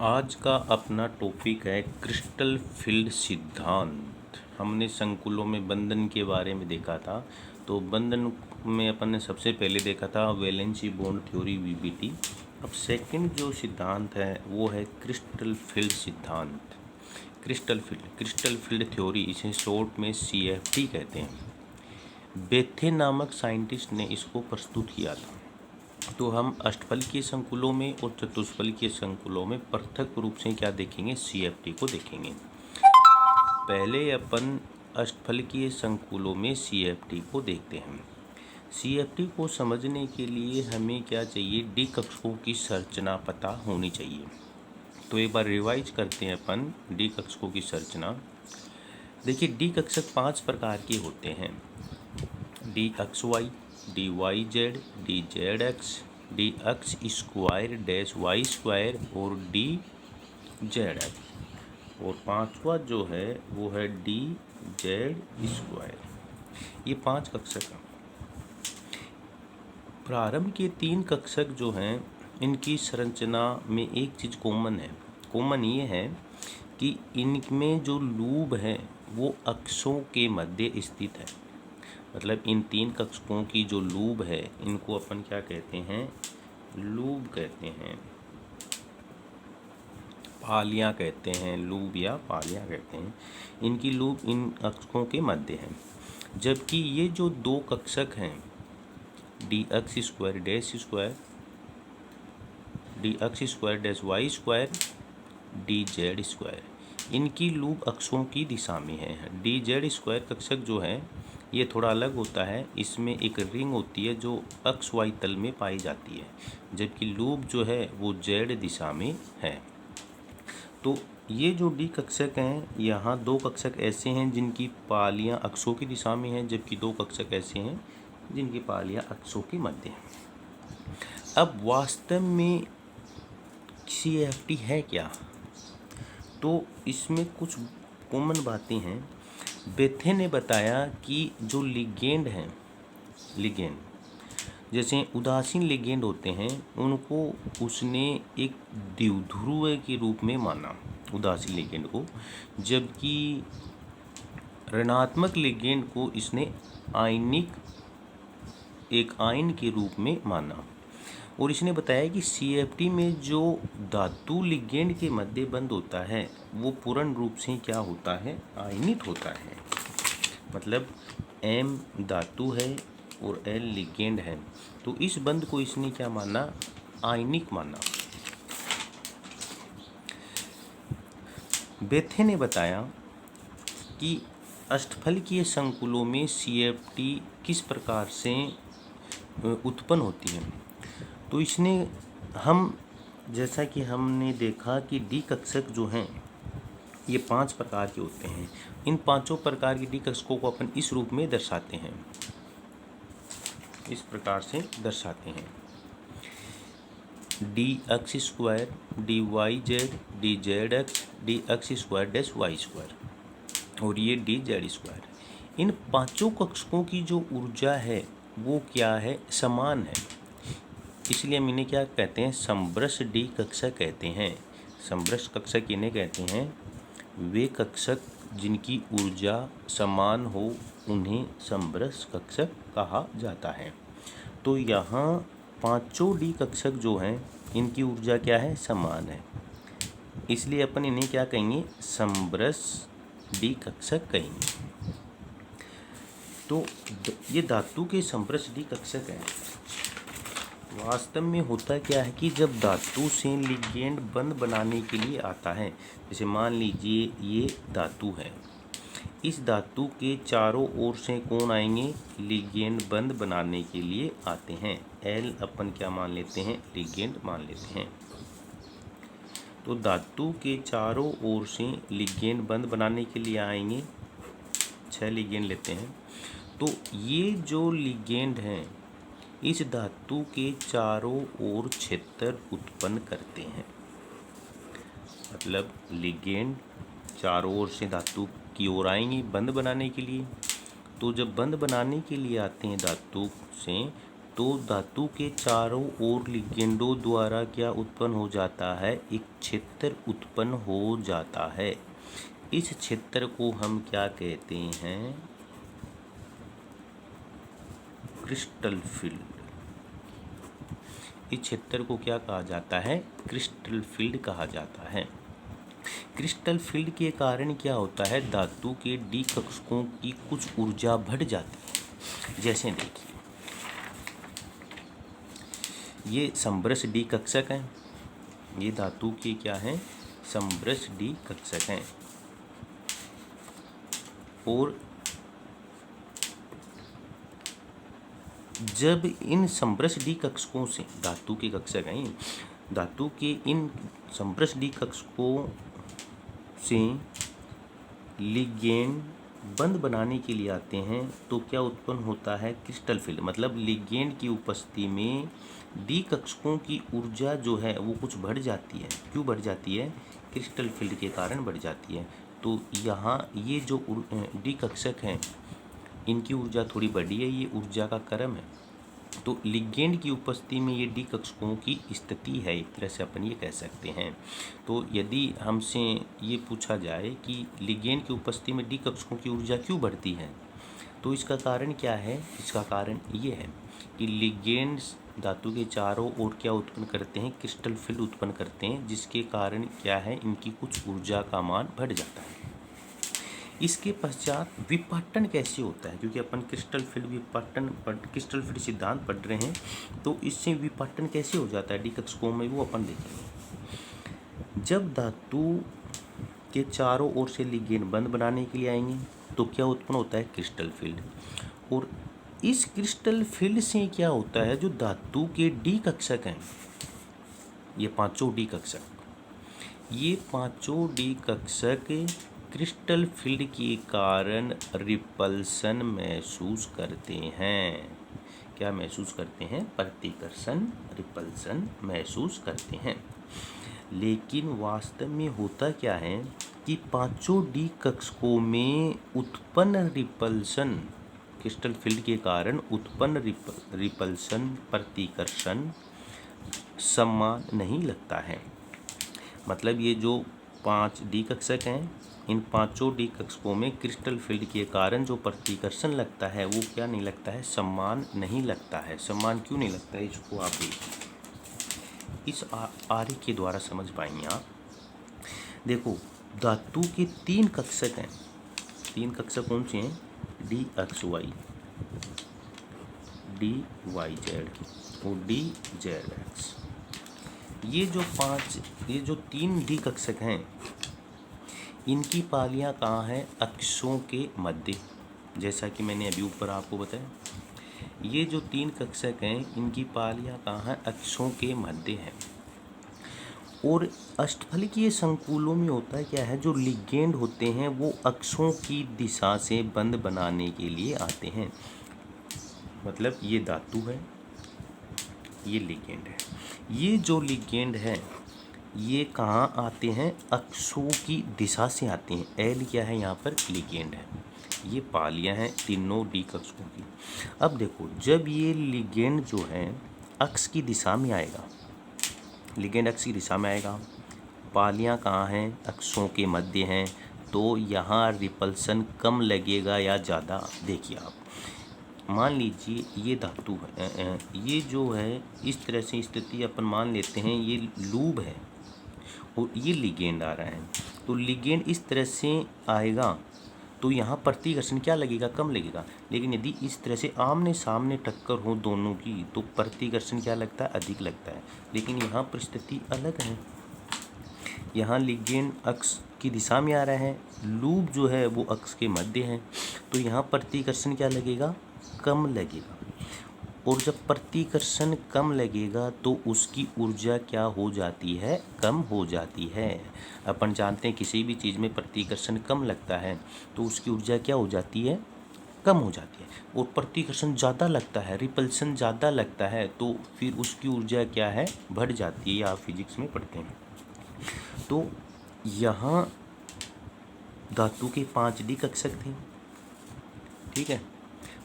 आज का अपना टॉपिक है क्रिस्टल फील्ड सिद्धांत। हमने संकुलों में बंधन के बारे में देखा था। तो बंधन में अपन ने सबसे पहले देखा था वैलेंसी बॉन्ड थ्योरी वीबीटी। अब सेकंड जो सिद्धांत है वो है क्रिस्टल फील्ड सिद्धांत। क्रिस्टल फील्ड थ्योरी, इसे शॉर्ट में सीएफटी कहते हैं। बेथे नामक साइंटिस्ट ने इसको प्रस्तुत किया था। तो हम अष्टफलकीय संकुलों में और चतुष्फलकीय संकुलों में पृथक रूप से क्या देखेंगे, सीएफटी को देखेंगे। पहले अपन अष्टफलकीय संकुलों में सीएफटी को देखते हैं। सीएफटी को समझने के लिए हमें क्या चाहिए, डी कक्षकों की संरचना पता होनी चाहिए। तो एक बार रिवाइज करते हैं अपन डी कक्षकों की संरचना। देखिए, डी कक्षक 5 प्रकार के होते हैं। D X Y, D Y Z, D Z x, D X square dash Y square और डी जेड एक्स। और पांचवा जो है वो है डी जेड स्क्वायर। ये 5 कक्षक हैं। प्रारंभ के 3 कक्षक जो हैं, इनकी संरचना में एक चीज़ कॉमन है। कॉमन ये है कि इनमें जो लूब है वो अक्षों के मध्य स्थित है। मतलब इन 3 कक्षकों की जो लूब है, इनको अपन क्या कहते हैं, लूब कहते हैं, पालियां कहते हैं, लूब या पालियां कहते हैं। इनकी लूब इन कक्षकों के मध्य है। जबकि ये जो 2 कक्षक हैं, d x square dash square, d x square dash Y square, d z square, इनकी लूब अक्षों की दिशा में है। डी जेड स्क्वायर कक्षक जो है ये थोड़ा अलग होता है। इसमें एक रिंग होती है जो अक्ष वाई तल में पाई जाती है, जबकि लूब जो है वो जेड दिशा में है। तो ये जो डी कक्षक हैं, यहाँ 2 कक्षक ऐसे हैं जिनकी पालियाँ अक्षों की दिशा में हैं, जबकि 2 कक्षक ऐसे हैं जिनकी पालियाँ अक्षों के मध्य हैं। अब वास्तव में सीएफटी है क्या, तो इसमें कुछ कॉमन बातें हैं। बेथे ने बताया कि जो लिगेंड हैं, लिगेंड जैसे उदासीन लिगेंड होते हैं, उनको उसने एक द्विध्रुव के रूप में माना, उदासीन लिगेंड को। जबकि ऋणात्मक लिगेंड को इसने आयनिक, एक आयन के रूप में माना। और इसने बताया कि सीएफटी में जो धातु लिगेंड के मध्य बंध होता है वो पूर्ण रूप से क्या होता है, आयनित होता है। मतलब एम धातु है और एल लिगेंड है, तो इस बंध को इसने क्या माना, आयनिक माना। बेथे ने बताया कि अष्टफलकीय संकुलों में सीएफटी किस प्रकार से उत्पन्न होती है। तो इसने जैसा कि हमने देखा कि डी कक्षक जो हैं ये 5 प्रकार के होते हैं। इन 5 प्रकार के डी कक्षकों को अपन इस रूप में दर्शाते हैं, इस प्रकार से दर्शाते हैं। D x square, d Y Z, D Z x, d x square dash Y square और ये डी जेड स्क्वायर। इन 5 कक्षकों की जो ऊर्जा है वो क्या है, समान है। इसलिए हम इन्हें क्या कहते हैं, समरस डी कक्षक कहते हैं। समरस कक्षक इन्हें कहते हैं, वे कक्षक जिनकी ऊर्जा समान हो उन्हें समरस कक्षक कहा जाता है। तो यहाँ 5 डी कक्षक जो हैं इनकी ऊर्जा क्या है, समान है। इसलिए अपन इन्हें क्या कहेंगे, समरस डी कक्षक कहेंगे। तो ये धातु के समरस डी कक्षक हैं। वास्तव में होता क्या है कि जब धातु से लिगेंड बंध बनाने के लिए आता है, जैसे मान लीजिए ये धातु है, इस धातु के चारों ओर से कौन आएंगे, लिगेंड बंध बनाने के लिए आते हैं। एल अपन क्या मान लेते हैं, लिगेंड मान लेते हैं। तो धातु के चारों ओर से लिगेंड बंध बनाने के लिए आएंगे, 6 लिगेंड लेते हैं। तो ये जो लिगेंड हैं इस धातु के चारों ओर क्षेत्र उत्पन्न करते हैं। मतलब लिगेंड चारों ओर से धातु की ओर आएंगे बंध बनाने के लिए। तो जब बंध बनाने के लिए आते हैं धातु से, तो धातु के चारों ओर लिगेंडों द्वारा क्या उत्पन्न हो जाता है, एक क्षेत्र उत्पन्न हो जाता है। इस क्षेत्र को हम क्या कहते हैं, क्रिस्टल फील्ड। इस क्षेत्र को क्या कहा जाता है, क्रिस्टल फील्ड कहा जाता है। क्रिस्टल फील्ड के कारण क्या होता है, धातु के डी कक्षकों की कुछ ऊर्जा बढ़ जाती है। जैसे देखिए, ये समरस डी कक्षक हैं, ये धातु के क्या हैं, समरस डी कक्षक हैं। और जब इन समरस डी कक्षकों से, धातु के कक्षक हैं, धातु के इन समरस डी कक्षकों से लिगेंड बंद बनाने के लिए आते हैं, तो क्या उत्पन्न होता है, क्रिस्टल फील्ड। मतलब लिगेंड की उपस्थिति में डी कक्षकों की ऊर्जा जो है वो कुछ बढ़ जाती है। क्यों बढ़ जाती है, क्रिस्टल फील्ड के कारण बढ़ जाती है। तो यहाँ ये जो डी कक्षक हैं, इनकी ऊर्जा थोड़ी बढ़ी है, ये ऊर्जा का क्रम है। तो लिगेंड की उपस्थिति में ये डी कक्षकों की स्थिति है, एक तरह से अपन ये कह सकते हैं। तो यदि हमसे ये पूछा जाए कि लिगेंड की उपस्थिति में डी कक्षकों की ऊर्जा क्यों बढ़ती है, तो इसका कारण क्या है, इसका कारण ये है कि लिगेंड्स धातु के चारों ओर क्या उत्पन्न करते हैं, क्रिस्टल फील्ड उत्पन्न करते हैं, जिसके कारण क्या है, इनकी कुछ ऊर्जा का मान बढ़ जाता है। इसके पश्चात विपाटन कैसे होता है, क्योंकि अपन क्रिस्टल फील्ड विपाटन क्रिस्टल फील्ड सिद्धांत पढ़ रहे हैं, तो इससे विपाटन कैसे हो जाता है डी कक्षकों में, वो अपन देखेंगे। जब धातु के चारों ओर से लिगेंड बंद बनाने के लिए आएंगे, तो क्या उत्पन्न होता है, क्रिस्टल फील्ड। और इस क्रिस्टल फील्ड से क्या होता है, जो धातु के डी कक्षक हैं, ये पांचों डी कक्षक, ये पांचों डी कक्षक क्रिस्टल फील्ड के कारण रिपल्सन महसूस करते हैं। क्या महसूस करते हैं, प्रतिकर्षण, रिपल्सन महसूस करते हैं। लेकिन वास्तव में होता क्या है कि पांचों डी कक्षकों में उत्पन्न रिपल्सन, क्रिस्टल फील्ड के कारण उत्पन्न रिपल्सन, प्रतिकर्षण समान नहीं लगता है। मतलब ये जो 5 डी कक्षक हैं, इन पांचों डी कक्षकों में क्रिस्टल फील्ड के कारण जो प्रतिकर्षण लगता है वो क्या नहीं लगता है, समान नहीं लगता है। समान क्यों नहीं लगता है, इसको आप देखिए, इस आरेख के द्वारा समझ पाएंगे आप। देखो, धातु के 3 कक्षक हैं, 3 कक्षक कौन से हैं, d x Y, D Y z और डी जेड एक्स। ये जो 3 डी कक्षक हैं, इनकी पालियाँ कहाँ हैं, अक्षों के मध्य। जैसा कि मैंने अभी ऊपर आपको बताया, ये जो 3 कक्षक हैं, इनकी पालियाँ कहाँ हैं, अक्षों के मध्य हैं। और अष्टफलकीय संकुलों में होता क्या है, जो लिगेंड होते हैं वो अक्षों की दिशा से बंध बनाने के लिए आते हैं। मतलब ये धातु है, ये लिगेंड है। ये जो लिगेंड है ये कहाँ आते हैं, अक्षों की दिशा से आते हैं। एल क्या है, यहाँ पर लिगेंड है। ये पालियाँ हैं तीनों डी कक्षकों की। अब देखो, जब ये लिगेंड जो है अक्ष की दिशा में आएगा, लिगेंड अक्ष की दिशा में आएगा, पालियाँ कहाँ हैं, अक्षों के मध्य हैं, तो यहाँ रिपल्सन कम लगेगा या ज़्यादा। देखिए आप, मान लीजिए ये धातु है, ये जो है इस तरह से स्थिति अपन मान लेते हैं, ये लूब है और ये लिगेंड आ रहा है। तो लिगेंड इस तरह से आएगा तो यहाँ प्रतिकर्षण क्या लगेगा, कम लगेगा। लेकिन यदि इस तरह से आमने सामने टक्कर हो दोनों की, तो प्रतिकर्षण क्या लगता है, अधिक लगता है। लेकिन यहाँ पर स्थिति अलग है, यहाँ लिगेंड अक्ष की दिशा में आ रहा है, लूब जो है वो अक्ष के मध्य है, तो यहाँ प्रतिकर्षण क्या लगेगा, कम लगेगा। और जब प्रतिकर्षण कम लगेगा तो उसकी ऊर्जा क्या हो जाती है, कम हो जाती है। अपन जानते हैं किसी भी चीज़ में प्रतिकर्षण कम लगता है तो उसकी ऊर्जा क्या हो जाती है, कम हो जाती है। और प्रतिकर्षण ज़्यादा लगता है, रिपल्सन ज़्यादा लगता है, तो फिर उसकी ऊर्जा क्या है, बढ़ जाती है। ये आप फिजिक्स में पढ़ते हैं। तो यहाँ धातु के 5 डी कक्षक थे, ठीक है,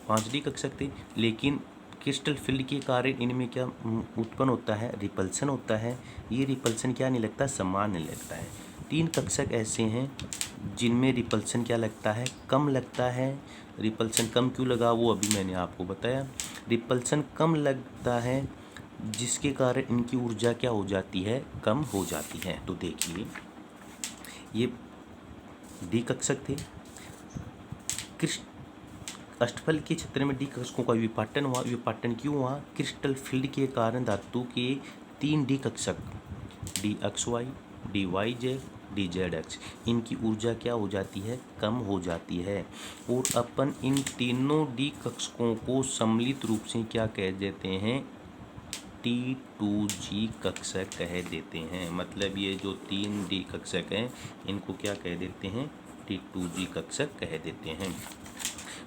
5 डी कक्षक थे, लेकिन क्रिस्टल फील्ड के कारण इनमें क्या उत्पन्न होता है, रिपल्सन होता है। ये रिपल्सन क्या नहीं लगता, समान नहीं लगता है। 3 कक्षक ऐसे हैं जिनमें रिपल्सन क्या लगता है, कम लगता है। रिपल्सन कम क्यों लगा वो अभी मैंने आपको बताया। रिपल्सन कम लगता है जिसके कारण इनकी ऊर्जा क्या हो जाती है, कम हो जाती है। तो देखिए ये डी कक्षक थे, अष्टफल के क्षेत्र में डी कक्षकों का विपाटन हुआ। विपाटन क्यों हुआ, क्रिस्टल फील्ड के कारण धातु के 3 डी कक्षक D x Y, D Y Z, D Z X, इनकी ऊर्जा क्या हो जाती है, कम हो जाती है। और अपन इन तीनों डी कक्षकों को सम्मिलित रूप से क्या कह देते हैं, T2G कक्षक कह देते हैं। मतलब ये जो 3 डी कक्षक हैं इनको क्या कह देते हैं, T2G कक्षक कह देते हैं।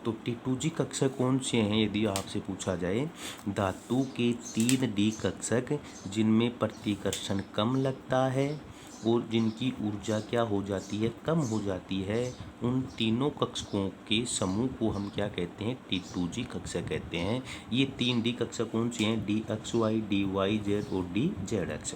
तो T2G कक्षक कौन से हैं, यदि आपसे पूछा जाए, धातु के 3 डी कक्षक जिनमें प्रतिकर्षण कम लगता है और जिनकी ऊर्जा क्या हो जाती है, कम हो जाती है, उन तीनों कक्षकों के समूह को हम क्या कहते हैं, T2G कक्षक कहते हैं। ये 3 डी कक्षक कौन से हैं, d x Y, D Y z और डी जेड एक्स।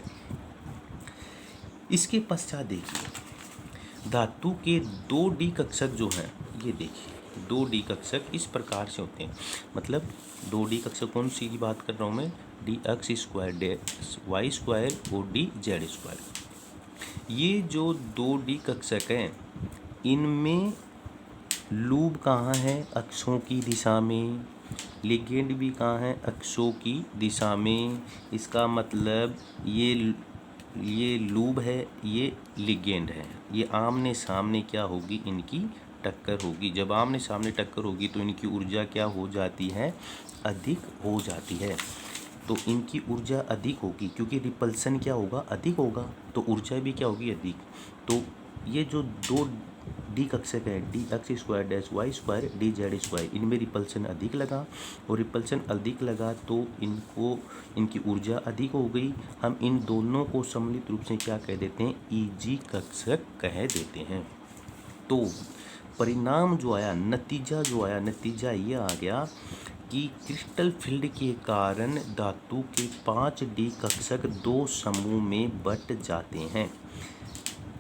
इसके पश्चात देखिए धातु के 2 डी कक्षक जो हैं, ये देखिए 2 डी कक्षक इस प्रकार से होते हैं। मतलब 2 डी कक्षक कौन सी की बात कर रहा हूँ मैं, d x square, d y square और डी जेड स्क्वायर। ये जो 2 डी कक्षक हैं इनमें लूब कहाँ है, अक्षों की दिशा में। लिगेंड भी कहाँ है, अक्षों की दिशा में। इसका मतलब ये लूब है, ये लिगेंड है। ये आमने सामने क्या होगी, इनकी टक्कर होगी। जब आमने सामने टक्कर होगी तो इनकी ऊर्जा क्या हो जाती है, अधिक हो जाती है। तो इनकी ऊर्जा अधिक होगी क्योंकि रिपल्सन क्या होगा, अधिक होगा, तो ऊर्जा भी क्या होगी, अधिक। तो ये जो 2 डी कक्षक है, d x square dash Y square d z square, इनमें रिपल्सन अधिक लगा और रिपल्सन अधिक लगा तो इनकी ऊर्जा अधिक हो गई। हम इन दोनों को सम्मिलित रूप से क्या कह देते हैं, ईजी कक्षक कह देते हैं। तो परिणाम जो आया, नतीजा ये आ गया कि क्रिस्टल फील्ड के कारण धातु के 5 डी कक्षक 2 समूह में बंट जाते हैं।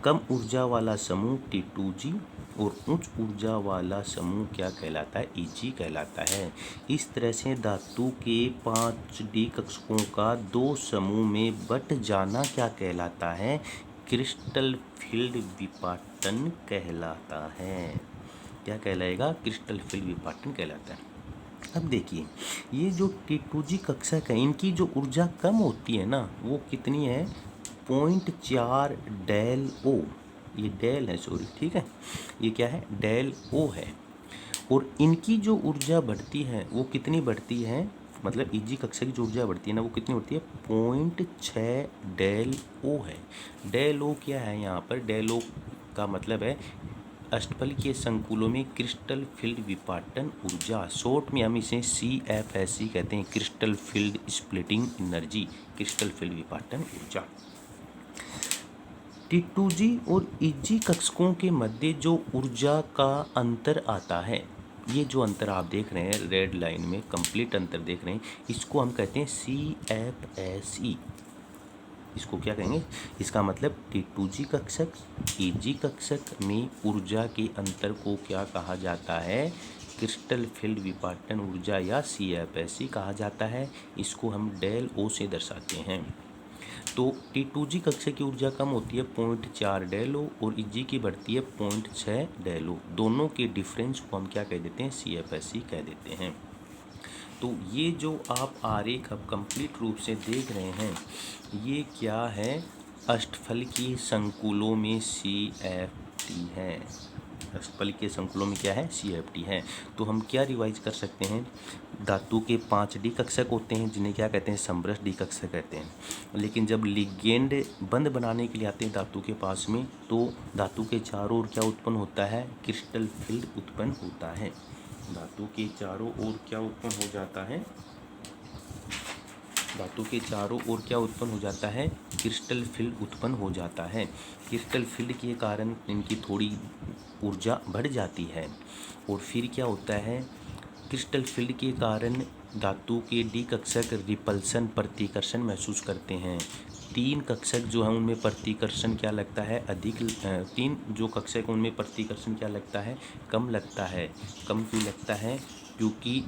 कम ऊर्जा वाला समूह T2G और उच्च ऊर्जा वाला समूह क्या कहलाता है, EG कहलाता है। इस तरह से धातु के 5 डी कक्षकों का 2 समूह में बंट जाना क्या कहलाता है, क्रिस्टल फील्ड विपाटन कहलाता है। क्या कहलाएगा, क्रिस्टल फील्ड विपाटन कहलाता है। अब देखिए ये जो T2G कक्षक है इनकी जो ऊर्जा कम होती है ना, वो कितनी है, 0.4 डेल ओ। ये डेल है, सॉरी, ठीक है, ये क्या है, डेल ओ है। और इनकी जो ऊर्जा बढ़ती है वो कितनी बढ़ती है, मतलब ईजी कक्षा की जो ऊर्जा बढ़ती है ना वो कितनी बढ़ती है, 0.6 डेल ओ है। डेल ओ क्या है, यहाँ पर डेल ओ का मतलब है अष्टफल के संकुलों में क्रिस्टल फील्ड विपाटन ऊर्जा। शॉर्ट में हम इसे CFSE कहते हैं, crystal field splitting energy, crystal field विपाटन ऊर्जा। T2G और EG कक्षकों के मध्य जो ऊर्जा का अंतर आता है, ये जो अंतर आप देख रहे हैं रेड लाइन में, कंप्लीट अंतर देख रहे हैं, इसको हम कहते हैं CFSE। इसको क्या कहेंगे, इसका मतलब T2G कक्षक EG कक्षक में ऊर्जा के अंतर को क्या कहा जाता है, क्रिस्टल फील्ड विपाटन ऊर्जा या CFSE कहा जाता है। इसको हम डेल ओ से दर्शाते हैं। तो T2G कक्षक की ऊर्जा कम होती है 0.4 डेल ओ और EG की बढ़ती है 0.6 डेल ओ। दोनों के डिफरेंस को हम क्या कह देते हैं, CFSE कह देते हैं। तो ये जो आप आरेख अब कंप्लीट रूप से देख रहे हैं, ये क्या है, अष्टफल के संकुलों में CFT है। अष्टफल के संकुलों में क्या है, CFT है। तो हम क्या रिवाइज कर सकते हैं, धातु के 5 डी कक्षक होते हैं जिन्हें क्या कहते हैं, समरस डी कक्षक कहते हैं। लेकिन जब लिगेंड बंद बनाने के लिए आते हैं धातु के पास में, तो धातु के चारों ओर क्या उत्पन्न होता है, क्रिस्टल फील्ड उत्पन्न होता है। धातु के चारों ओर क्या उत्पन्न हो जाता है, धातु के चारों ओर क्या उत्पन्न हो जाता है, क्रिस्टल फील्ड उत्पन्न हो जाता है। क्रिस्टल फील्ड के कारण इनकी थोड़ी ऊर्जा बढ़ जाती है और फिर क्या होता है, क्रिस्टल फील्ड के कारण धातु के डी कक्षक रिपल्सन प्रतिकर्षण महसूस करते हैं। 3 कक्षक जो है उनमें प्रतिकर्षण क्या लगता है, अधिक। 3 जो कक्षक उनमें प्रतिकर्षण क्या लगता है, कम लगता है। कम क्यों लगता है, क्योंकि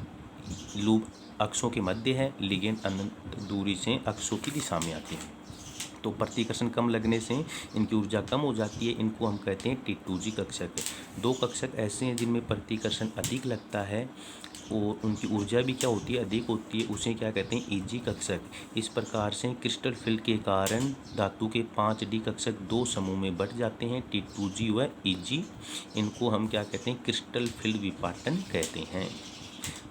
लूप अक्षों के मध्य है, लिगेंड अनंत दूरी से अक्षों की दिशा में आते हैं। तो प्रतिकर्षण कम लगने से इनकी ऊर्जा कम हो जाती है, इनको हम कहते हैं T2G कक्षक। 2 कक्षक ऐसे हैं जिनमें प्रतिकर्षण अधिक लगता है और उनकी ऊर्जा भी क्या होती है, अधिक होती है, उसे क्या कहते हैं, EG कक्षक। इस प्रकार से क्रिस्टल फील्ड के कारण धातु के 5D कक्षक 2 समूह में बढ़ जाते हैं, T2G व EG। इनको हम क्या कहते हैं, क्रिस्टल फील्ड विपाटन कहते हैं।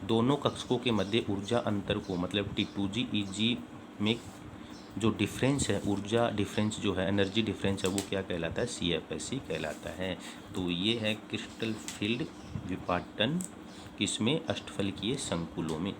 दोनों कक्षकों के मध्य ऊर्जा अंतर को, मतलब T2G EG में जो डिफरेंस है, ऊर्जा डिफरेंस जो है, एनर्जी डिफरेंस है, वो क्या कहलाता है, CFSE कहलाता है। तो ये है क्रिस्टल फील्ड विपाटन, किसमें, अष्टफलकीय संकुलों में।